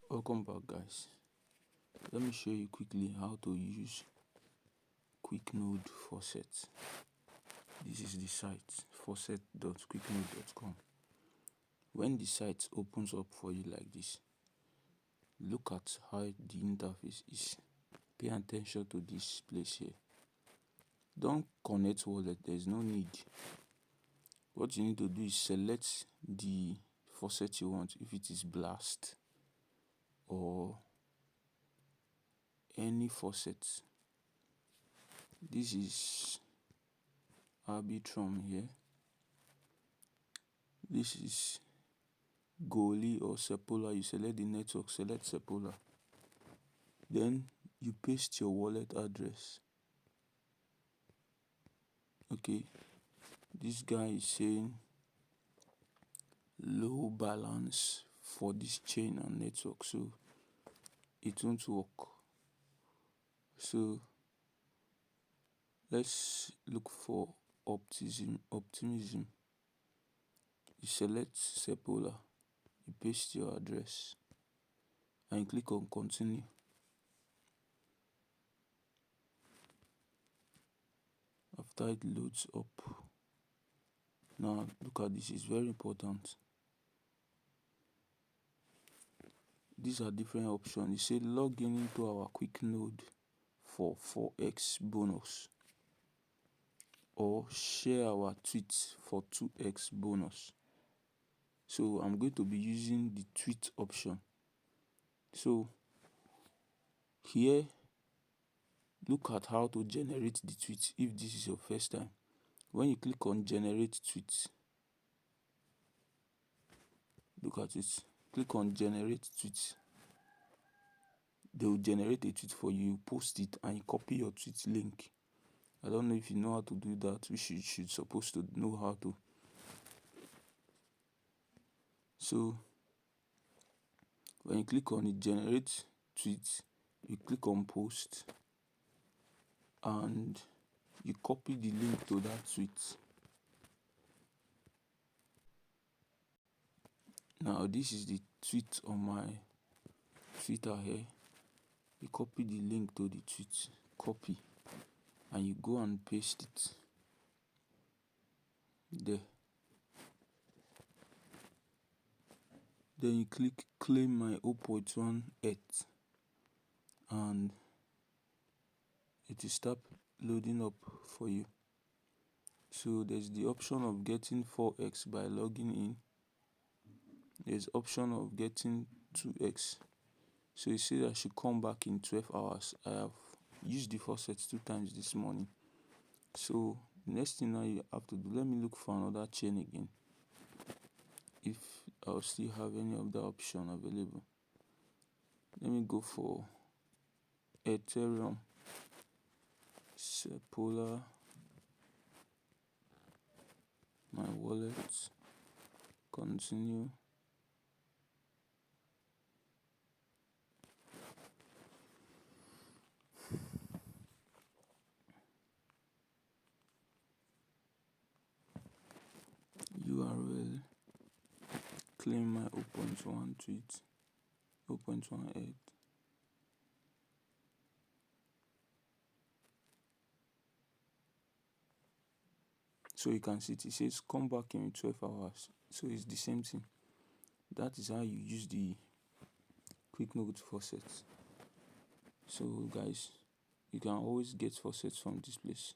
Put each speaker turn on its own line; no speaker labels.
Welcome back, guys. Let me show you quickly how to use quicknode faucet. This is the site faucet.quicknode.com. When the site opens up for you like this, look at how the interface is. Pay attention to this place here. Don't connect wallet, there's no need. What you need to do is select the faucet you want, if it is blast or any faucet. This is Arbitrum here. This is Goalie or Sepola. You select the network, select Sepola. Then you paste your wallet address. Okay, this guy is saying low balance for this chain and network, so it won't work. So let's look for optimism. You select Sepola, you paste your address, and you click on continue. After it loads up, now look at this, it's very important. These are different options. You say log in into our quicknode for 4x bonus, or share our tweets for 2x bonus. So I'm going to be using the tweet option. So here, look at how to generate the tweet if this is your first time. When you click on generate tweet, look at it, click on generate tweet. They will generate a tweet for you, post it, and you copy your tweet link. I don't know if you know how to do that. We should supposed to know how to. So when you click on it, generate tweet, you click on post and you copy the link to that tweet. Now this is the tweet on my Twitter here. You copy the link to the tweet, copy, and you go and paste it there. Then you click claim my 0.1 ETH and it will start loading up for you. So there's the option of getting 4x by logging in. There's option of getting 2x. So you see that I should come back in 12 hours. I have used the faucet 2 times this morning. So next thing now you have to do, let me look for another chain again, if I'll still have any of the option available. Let me go for Ethereum, Sepola, my wallet, continue. URL, claim my 0.1 tweet, 0.18. So you can see it says come back in 12 hours. So it's the same thing. That is how you use the quicknode faucet. So guys, you can always get faucets from this place.